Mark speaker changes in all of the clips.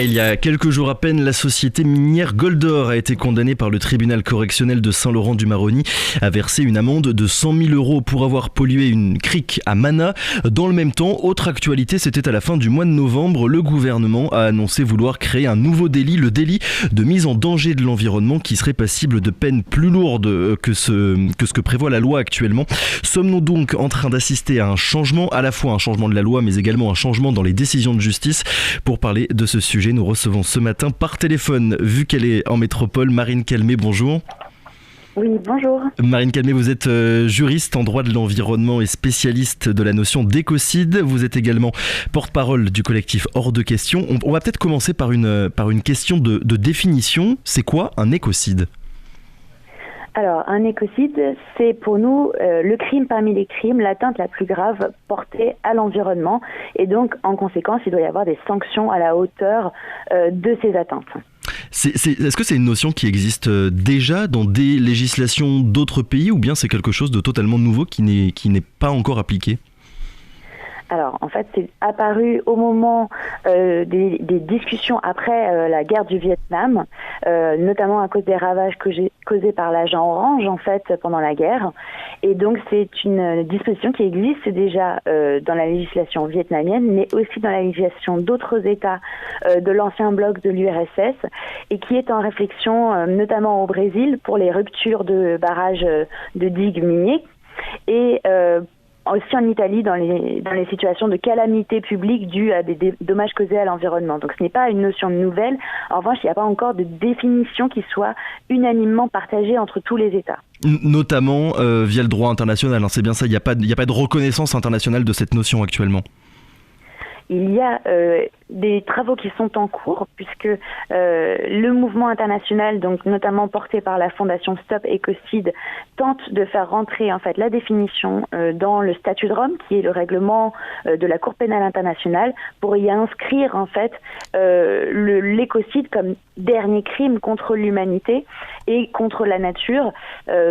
Speaker 1: Il y a quelques jours à peine, la société minière Goldor a été condamnée par le tribunal correctionnel de Saint-Laurent-du-Maroni à verser une amende de 100 000 € pour avoir pollué une crique à Mana. Dans le même temps, autre actualité, c'était à la fin du mois de novembre, le gouvernement a annoncé vouloir créer un nouveau délit, le délit de mise en danger de l'environnement, qui serait passible de peines plus lourdes que ce que prévoit la loi actuellement. Sommes-nous donc en train d'assister à un changement, à la fois un changement de la loi, mais également un changement dans les décisions de justice? Pour parler de ce sujet, nous recevons ce matin par téléphone, vu qu'elle est en métropole, Marine Calmet, bonjour.
Speaker 2: Oui, bonjour.
Speaker 1: Marine Calmet, vous êtes juriste en droit de l'environnement et spécialiste de la notion d'écocide. Vous êtes également porte-parole du collectif Hors de Question. On va peut-être commencer par une question de définition. C'est quoi un écocide ?
Speaker 2: Alors, un écocide, c'est pour nous le crime parmi les crimes, l'atteinte la plus grave portée à l'environnement. Et donc, en conséquence, il doit y avoir des sanctions à la hauteur de ces atteintes.
Speaker 1: Est-ce que c'est une notion qui existe déjà dans des législations d'autres pays, ou bien c'est quelque chose de totalement nouveau qui n'est pas encore appliqué ?
Speaker 2: Alors, en fait, c'est apparu au moment des discussions après la guerre du Vietnam, notamment à cause des ravages causés par l'agent orange, en fait, pendant la guerre. Et donc, c'est une disposition qui existe déjà dans la législation vietnamienne, mais aussi dans la législation d'autres États de l'ancien bloc de l'URSS, et qui est en réflexion, notamment au Brésil, pour les ruptures de barrages de digues miniers. Et aussi en Italie dans les situations de calamité publique dues à des dommages causés à l'environnement. Donc ce n'est pas une notion nouvelle. En revanche, il n'y a pas encore de définition qui soit unanimement partagée entre tous les États.
Speaker 1: Notamment via le droit international, hein, c'est bien ça, il n'y a pas de reconnaissance internationale de cette notion actuellement.
Speaker 2: Il y a des travaux qui sont en cours, puisque le mouvement international, donc notamment porté par la fondation Stop Écocide, tente de faire rentrer en fait la définition dans le statut de Rome, qui est le règlement de la Cour pénale internationale, pour y inscrire en fait l'écocide comme dernier crime contre l'humanité et contre la nature,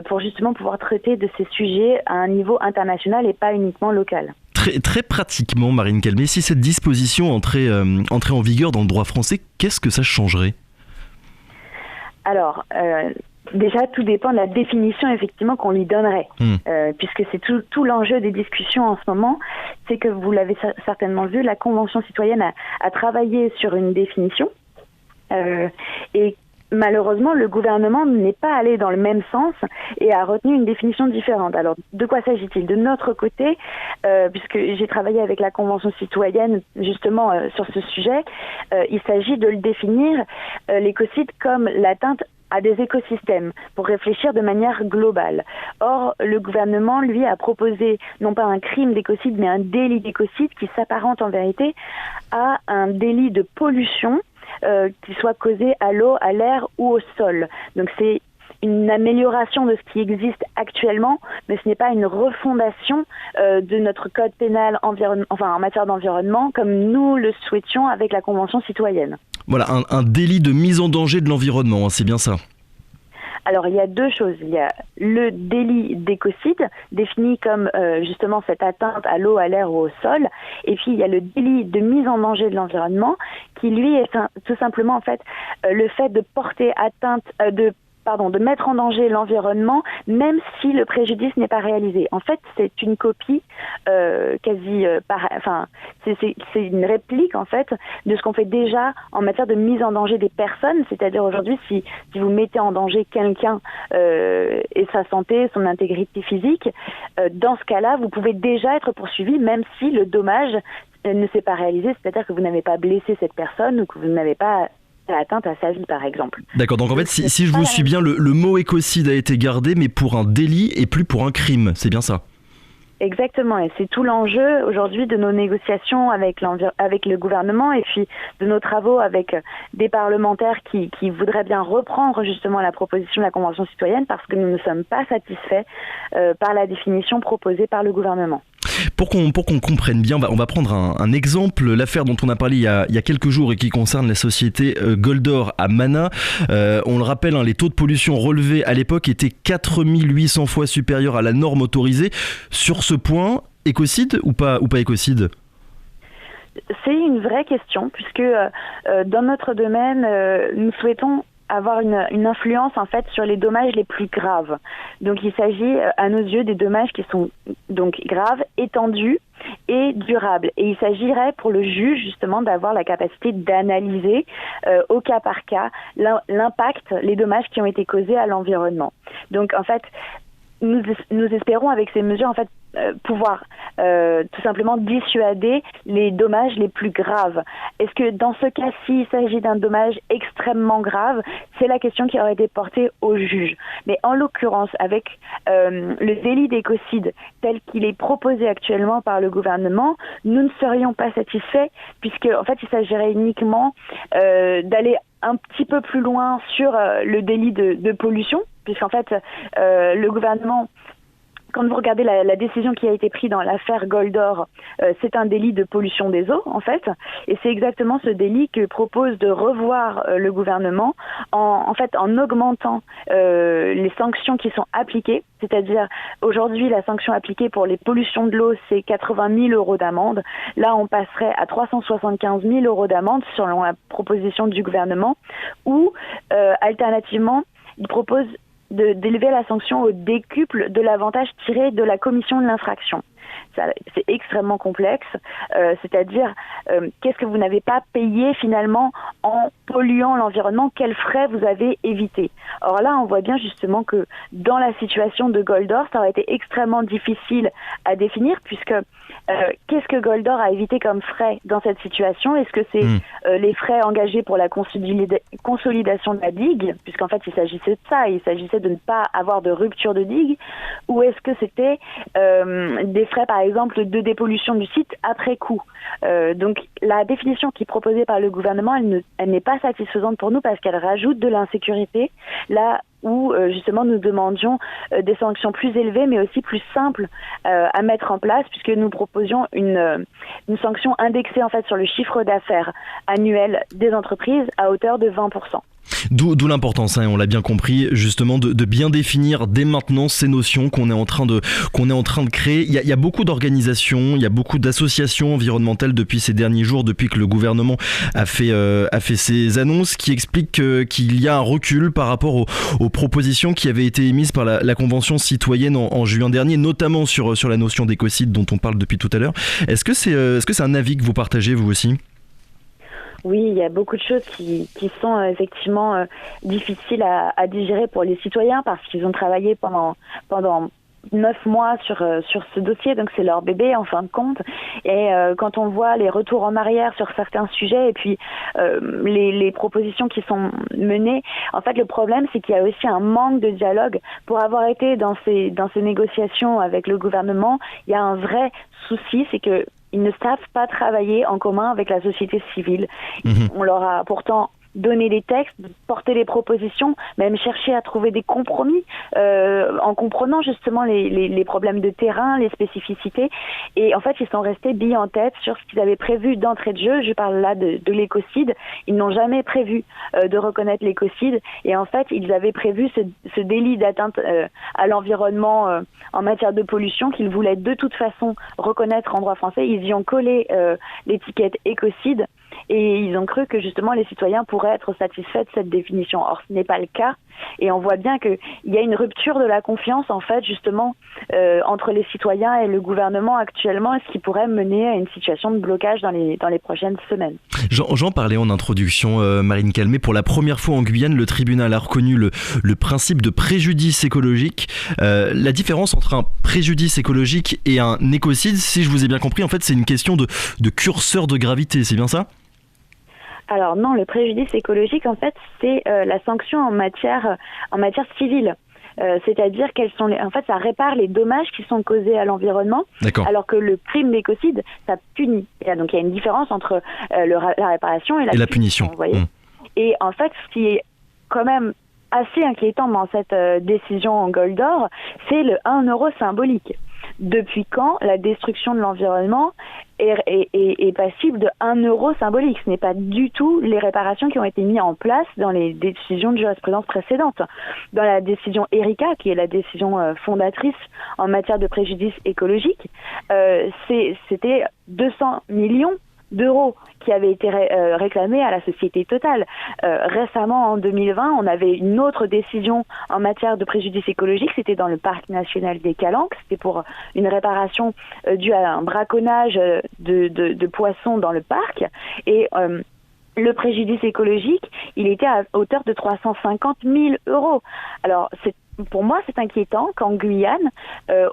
Speaker 2: pour justement pouvoir traiter de ces sujets à un niveau international et pas uniquement local.
Speaker 1: Très pratiquement, Marine Calmet, si cette disposition entrait en vigueur dans le droit français, qu'est-ce que ça changerait ?
Speaker 2: Alors, déjà, tout dépend de la définition effectivement qu'on lui donnerait, puisque c'est tout l'enjeu des discussions en ce moment, c'est que vous l'avez certainement vu, la Convention citoyenne a travaillé sur une définition, et malheureusement, le gouvernement n'est pas allé dans le même sens et a retenu une définition différente. Alors, de quoi s'agit-il ? De notre côté, puisque j'ai travaillé avec la Convention citoyenne justement sur ce sujet, il s'agit de le définir, l'écocide, comme l'atteinte à des écosystèmes, pour réfléchir de manière globale. Or, le gouvernement, lui, a proposé non pas un crime d'écocide, mais un délit d'écocide qui s'apparente en vérité à un délit de pollution qui soit causé à l'eau, à l'air ou au sol. Donc c'est une amélioration de ce qui existe actuellement, mais ce n'est pas une refondation de notre code pénal en matière d'environnement, comme nous le souhaitions avec la Convention citoyenne.
Speaker 1: Voilà, un délit de mise en danger de l'environnement, hein, c'est bien ça.
Speaker 2: Alors, il y a deux choses. Il y a le délit d'écocide, défini comme justement cette atteinte à l'eau, à l'air ou au sol. Et puis, il y a le délit de mise en danger de l'environnement, qui, lui, est tout simplement, en fait, le fait de porter atteinte, de mettre en danger l'environnement, même si le préjudice n'est pas réalisé. En fait, c'est une copie c'est une réplique, en fait, de ce qu'on fait déjà en matière de mise en danger des personnes. C'est-à-dire aujourd'hui, si vous mettez en danger quelqu'un et sa santé, son intégrité physique, dans ce cas-là, vous pouvez déjà être poursuivi, même si le dommage ne s'est pas réalisé. C'est-à-dire que vous n'avez pas blessé cette personne ou que vous n'avez pas atteinte à sa vie, par exemple.
Speaker 1: D'accord, donc en fait, si je vous suis bien, le mot écocide a été gardé, mais pour un délit et plus pour un crime, c'est bien ça ?
Speaker 2: Exactement, et c'est tout l'enjeu aujourd'hui de nos négociations avec le gouvernement et puis de nos travaux avec des parlementaires qui voudraient bien reprendre justement la proposition de la Convention citoyenne, parce que nous ne sommes pas satisfaits par la définition proposée par le gouvernement.
Speaker 1: Pour qu'on comprenne bien, on va prendre un exemple, l'affaire dont on a parlé il y a quelques jours et qui concerne la société Goldor à Mana. On le rappelle, les taux de pollution relevés à l'époque étaient 4800 fois supérieurs à la norme autorisée. Sur ce point, écocide ou pas écocide ?
Speaker 2: c'est une vraie question, puisque dans notre domaine, nous souhaitons avoir une influence en fait sur les dommages les plus graves. Donc il s'agit à nos yeux des dommages qui sont donc graves, étendus et durables. Et il s'agirait pour le juge justement d'avoir la capacité d'analyser au cas par cas l'impact, les dommages qui ont été causés à l'environnement. Donc en fait, nous espérons avec ces mesures en fait pouvoir tout simplement dissuader les dommages les plus graves. Est-ce que dans ce cas-ci, il s'agit d'un dommage extrêmement grave? C'est la question qui aurait été portée au juge. Mais en l'occurrence, avec le délit d'écocide tel qu'il est proposé actuellement par le gouvernement, nous ne serions pas satisfaits puisque en fait, il s'agirait uniquement d'aller un petit peu plus loin sur le délit de pollution, puisqu'en fait, le gouvernement, quand vous regardez la décision qui a été prise dans l'affaire Goldor, c'est un délit de pollution des eaux, en fait, et c'est exactement ce délit que propose de revoir le gouvernement en augmentant les sanctions qui sont appliquées, c'est-à-dire aujourd'hui la sanction appliquée pour les pollutions de l'eau, c'est 80 000 € d'amende. Là, on passerait à 375 000 € d'amende selon la proposition du gouvernement, ou alternativement, il propose d'élever la sanction au décuple de l'avantage tiré de la commission de l'infraction. C'est extrêmement complexe, c'est-à-dire qu'est-ce que vous n'avez pas payé finalement en polluant l'environnement, quels frais vous avez évités. Or là, on voit bien justement que dans la situation de Goldor, ça aurait été extrêmement difficile à définir puisque qu'est-ce que Goldor a évité comme frais dans cette situation? Est-ce que c'est les frais engagés pour la consolidation de la digue, puisqu'en fait il s'agissait de ça, il s'agissait de ne pas avoir de rupture de digue, ou est-ce que c'était des frais par exemple de dépollution du site après coup? Donc la définition qui est proposée par le gouvernement, elle n'est pas satisfaisante pour nous parce qu'elle rajoute de l'insécurité là où justement nous demandions des sanctions plus élevées mais aussi plus simples à mettre en place, puisque nous proposions une sanction indexée en fait sur le chiffre d'affaires annuel des entreprises à hauteur de 20%.
Speaker 1: D'où l'importance, on l'a bien compris, justement de bien définir dès maintenant ces notions qu'on est en train de créer. Il y a beaucoup d'organisations, il y a beaucoup d'associations environnementales depuis ces derniers jours, depuis que le gouvernement a fait ses annonces, qui expliquent qu'il y a un recul par rapport aux propositions qui avaient été émises par la Convention citoyenne en juin dernier, notamment sur la notion d'écocide dont on parle depuis tout à l'heure. Est-ce que c'est un avis que vous partagez vous aussi ?
Speaker 2: Oui, il y a beaucoup de choses qui sont effectivement difficiles à digérer pour les citoyens parce qu'ils ont travaillé pendant 9 mois sur ce dossier, donc c'est leur bébé en fin de compte. Et quand on voit les retours en arrière sur certains sujets et puis les propositions qui sont menées, en fait le problème c'est qu'il y a aussi un manque de dialogue. Pour avoir été dans ces négociations avec le gouvernement, il y a un vrai souci, c'est que ils ne savent pas travailler en commun avec la société civile. On leur a pourtant donner des textes, porter des propositions, même chercher à trouver des compromis en comprenant justement les problèmes de terrain, les spécificités. Et en fait, ils sont restés billes en tête sur ce qu'ils avaient prévu d'entrée de jeu. Je parle là de l'écocide. Ils n'ont jamais prévu de reconnaître l'écocide. Et en fait, ils avaient prévu ce délit d'atteinte à l'environnement en matière de pollution qu'ils voulaient de toute façon reconnaître en droit français. Ils y ont collé l'étiquette écocide. Et ils ont cru que justement les citoyens pourraient être satisfaits de cette définition. Or, ce n'est pas le cas. Et on voit bien qu'il y a une rupture de la confiance, en fait, justement, entre les citoyens et le gouvernement actuellement, ce qui pourrait mener à une situation de blocage dans les prochaines semaines.
Speaker 1: J'en parlais en introduction, Marine Calmet. Pour la première fois en Guyane, le tribunal a reconnu le principe de préjudice écologique. La différence entre un préjudice écologique et un écocide, si je vous ai bien compris, en fait, c'est une question de curseur de gravité, c'est bien ça ?
Speaker 2: Alors non, le préjudice écologique, en fait, c'est la sanction en matière civile. C'est-à-dire en fait, ça répare les dommages qui sont causés à l'environnement, alors que le crime d'écocide, ça punit. Et donc il y a une différence entre la réparation et la punition. Vous voyez. Et en fait, ce qui est quand même assez inquiétant dans cette décision en Goldor, c'est le 1 € symbolique. Depuis quand la destruction de l'environnement est passible de 1 € symbolique? Ce n'est pas du tout les réparations qui ont été mises en place dans les décisions de jurisprudence précédentes. Dans la décision Erika, qui est la décision fondatrice en matière de préjudice écologique, c'était 200 millions d'euros qui avaient été réclamés à la société Total. Récemment, en 2020, on avait une autre décision en matière de préjudice écologique, c'était dans le parc national des Calanques, c'était pour une réparation due à un braconnage de poissons dans le parc, et le préjudice écologique, il était à hauteur de 350 000 euros. Alors, pour moi, c'est inquiétant qu'en Guyane,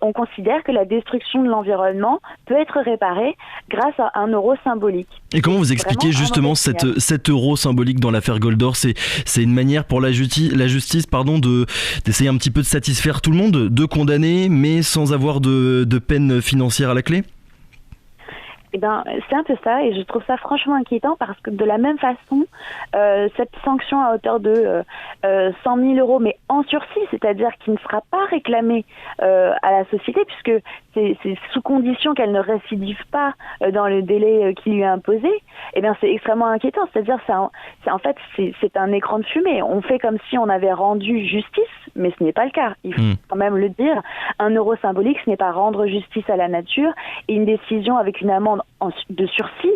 Speaker 2: on considère que la destruction de l'environnement peut être réparée grâce à un euro symbolique.
Speaker 1: Et comment vous expliquez justement cet euro symbolique dans l'affaire Goldor ? C'est une manière pour la justice d'essayer un petit peu de satisfaire tout le monde, de condamner, mais sans avoir de peine financière à la clé ?
Speaker 2: Eh ben, c'est un peu ça, et je trouve ça franchement inquiétant parce que de la même façon, cette sanction à hauteur de 100 000 euros, mais en sursis, c'est-à-dire qui ne sera pas réclamée à la société, puisque c'est sous condition qu'elle ne récidive pas dans le délai qui lui est imposé, eh bien c'est extrêmement inquiétant. C'est-à-dire c'est un écran de fumée. On fait comme si on avait rendu justice, mais ce n'est pas le cas. Il faut quand même le dire. Un euro symbolique, ce n'est pas rendre justice à la nature, et une décision avec une amende de sursis,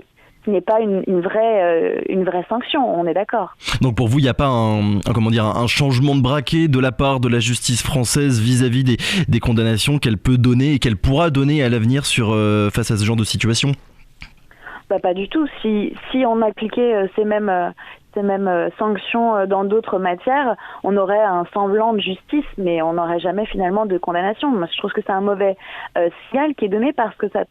Speaker 2: ce n'est pas une vraie sanction, on est d'accord.
Speaker 1: Donc pour vous, il n'y a pas un changement de braquet de la part de la justice française vis-à-vis des condamnations qu'elle peut donner et qu'elle pourra donner à l'avenir face à ce genre de situation ?
Speaker 2: Pas du tout. Si on appliquait ces mêmes sanctions dans d'autres matières, on aurait un semblant de justice, mais on n'aurait jamais finalement de condamnation. Moi, je trouve que c'est un mauvais signal qui est donné parce que ça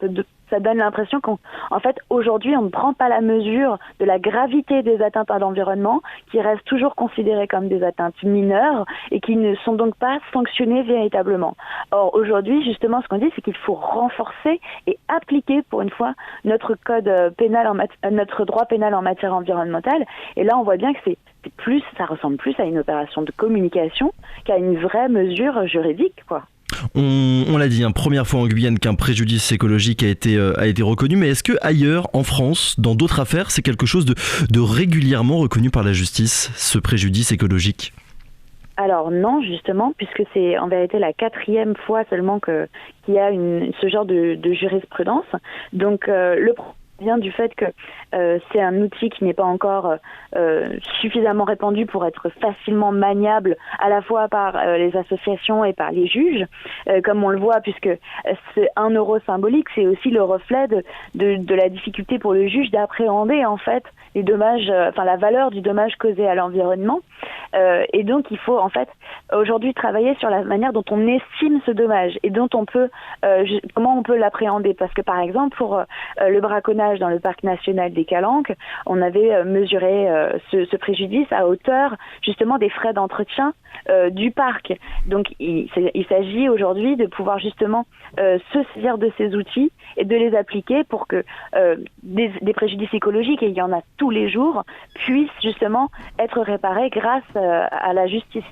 Speaker 2: donne l'impression qu'en fait, aujourd'hui, on ne prend pas la mesure de la gravité des atteintes à l'environnement, qui restent toujours considérées comme des atteintes mineures et qui ne sont donc pas sanctionnées véritablement. Or, aujourd'hui, justement, ce qu'on dit, c'est qu'il faut renforcer et appliquer, pour une fois, notre code pénal, notre droit pénal en matière environnementale. Et là, on voit bien que ça ressemble plus à une opération de communication qu'à une vraie mesure juridique, quoi.
Speaker 1: On l'a dit, première fois en Guyane qu'un préjudice écologique a été reconnu, mais est-ce que ailleurs, en France, dans d'autres affaires, c'est quelque chose de régulièrement reconnu par la justice, ce préjudice écologique ?
Speaker 2: Alors non, justement, puisque c'est en vérité la 4e fois seulement qu'il y a ce genre de jurisprudence. Donc le vient du fait que c'est un outil qui n'est pas encore suffisamment répandu pour être facilement maniable à la fois par les associations et par les juges, comme on le voit, puisque c'est 1 euro symbolique, c'est aussi le reflet de la difficulté pour le juge d'appréhender en fait les dommages, la valeur du dommage causé à l'environnement. Et donc il faut en fait aujourd'hui travailler sur la manière dont on estime ce dommage et dont comment on peut l'appréhender, parce que par exemple pour le braconnage dans le parc national des Calanques, on avait mesuré ce préjudice à hauteur justement des frais d'entretien du parc. Donc il s'agit aujourd'hui de pouvoir justement se saisir de ces outils et de les appliquer pour que des préjudices écologiques, et il y en a tous les jours, puissent justement être réparés grâce à la justice.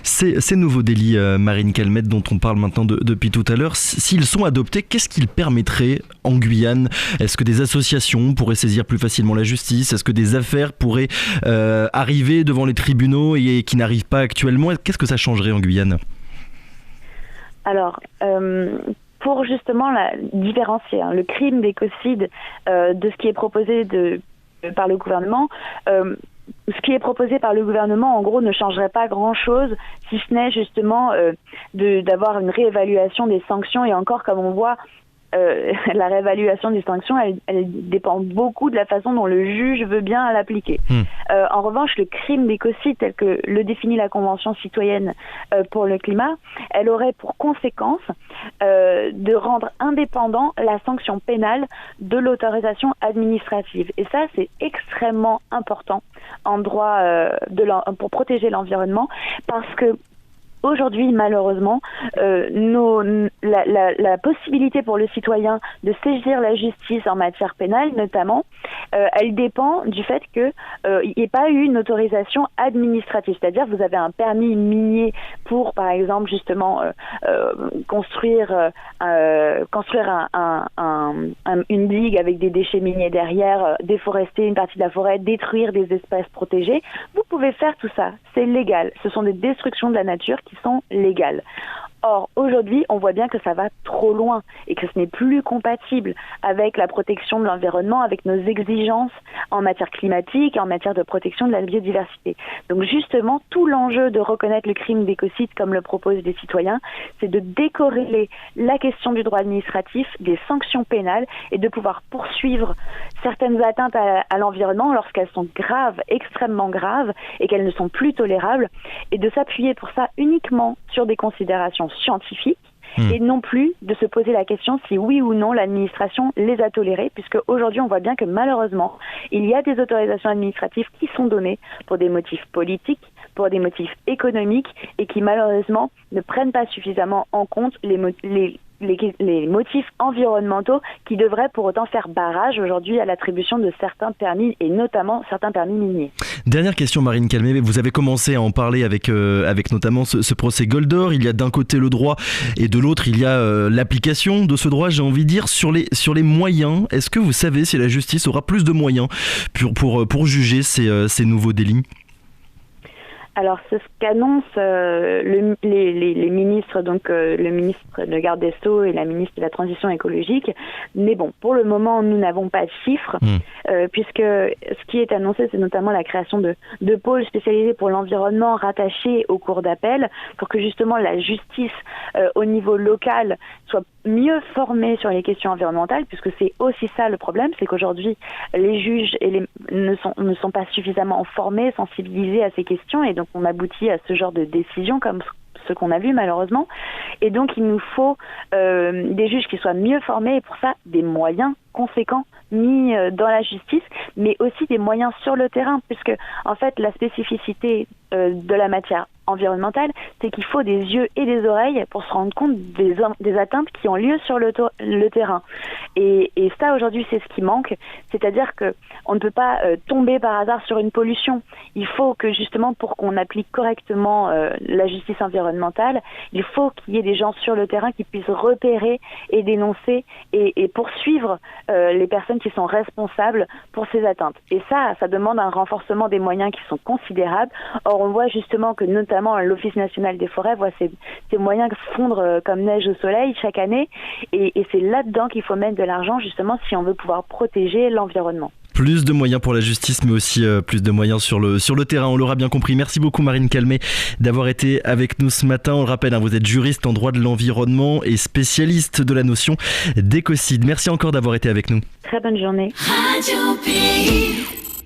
Speaker 1: Ces nouveaux délits, Marine Calmette, dont on parle maintenant depuis tout à l'heure, s'ils sont adoptés, qu'est-ce qu'ils permettraient en Guyane ? Est-ce que des associations pourraient saisir plus facilement la justice ? Est-ce que des affaires pourraient arriver devant les tribunaux et qui n'arrivent pas actuellement ? Qu'est-ce que ça changerait en Guyane ?
Speaker 2: Alors, pour justement différencier le crime d'écocide de ce qui est proposé par le gouvernement, ce qui est proposé par le gouvernement, en gros, ne changerait pas grand-chose, si ce n'est justement d'avoir une réévaluation des sanctions. Et encore, comme on voit, la réévaluation des sanctions, elle dépend beaucoup de la façon dont le juge veut bien l'appliquer. En revanche, le crime d'écocide, tel que le définit la Convention citoyenne pour le climat, elle aurait pour conséquence de rendre indépendant la sanction pénale de l'autorisation administrative. Et ça, c'est extrêmement important en droit pour protéger l'environnement, parce que aujourd'hui, malheureusement, la possibilité pour le citoyen de saisir la justice en matière pénale, notamment, elle dépend du fait qu'il n'y ait pas eu une autorisation administrative. C'est-à-dire, vous avez un permis minier pour, par exemple, justement, construire une digue avec des déchets miniers derrière, déforester une partie de la forêt, détruire des espèces protégées. Vous pouvez faire tout ça, c'est légal. Ce sont des destructions de la nature qui sont légales. Or, aujourd'hui, on voit bien que ça va trop loin et que ce n'est plus compatible avec la protection de l'environnement, avec nos exigences en matière climatique et en matière de protection de la biodiversité. Donc justement, tout l'enjeu de reconnaître le crime d'écocide, comme le proposent les citoyens, c'est de décorréler la question du droit administratif des sanctions pénales et de pouvoir poursuivre certaines atteintes à l'environnement lorsqu'elles sont graves, extrêmement graves, et qu'elles ne sont plus tolérables, et de s'appuyer pour ça uniquement sur des considérations scientifiques, et non plus de se poser la question si oui ou non l'administration les a tolérés, puisque aujourd'hui on voit bien que malheureusement il y a des autorisations administratives qui sont données pour des motifs politiques, pour des motifs économiques, et qui malheureusement ne prennent pas suffisamment en compte les motifs environnementaux qui devraient pour autant faire barrage aujourd'hui à l'attribution de certains permis, et notamment certains permis miniers.
Speaker 1: Dernière question, Marine Calmet, vous avez commencé à en parler avec notamment ce procès Goldor. Il y a d'un côté le droit et de l'autre il y a l'application de ce droit, j'ai envie de dire. Sur les moyens, est-ce que vous savez si la justice aura plus de moyens pour juger ces nouveaux délits ?
Speaker 2: Alors c'est ce qu'annoncent les ministres, donc le ministre de garde des Sceaux et la ministre de la Transition écologique. Mais bon, pour le moment, nous n'avons pas de chiffres, puisque ce qui est annoncé, c'est notamment la création de pôles spécialisés pour l'environnement rattachés aux cours d'appel, pour que justement la justice au niveau local soit mieux formée sur les questions environnementales, puisque c'est aussi ça le problème, c'est qu'aujourd'hui les juges ne sont pas suffisamment formés, sensibilisés à ces questions, et donc on aboutit à ce genre de décisions comme ce qu'on a vu malheureusement. Et donc il nous faut des juges qui soient mieux formés, et pour ça des moyens conséquents mis dans la justice, mais aussi des moyens sur le terrain, puisque en fait la spécificité de la matière environnementale, c'est qu'il faut des yeux et des oreilles pour se rendre compte des atteintes qui ont lieu sur le terrain. Et ça aujourd'hui c'est ce qui manque, c'est-à-dire que on ne peut pas tomber par hasard sur une pollution. Il faut que justement pour qu'on applique correctement la justice environnementale, il faut qu'il y ait des gens sur le terrain qui puissent repérer et dénoncer et poursuivre les personnes qui sont responsables pour ces atteintes. Et ça demande un renforcement des moyens qui sont considérables. Or on voit justement que notamment l'Office national des forêts voit ces moyens fondre comme neige au soleil chaque année, et c'est là-dedans qu'il faut mettre de l'argent justement si on veut pouvoir protéger l'environnement.
Speaker 1: Plus de moyens pour la justice, mais aussi plus de moyens sur le terrain, on l'aura bien compris. Merci beaucoup Marine Calmet d'avoir été avec nous ce matin. On le rappelle, vous êtes juriste en droit de l'environnement et spécialiste de la notion d'écocide. Merci encore d'avoir été avec nous.
Speaker 2: Très bonne journée. Radio Pays.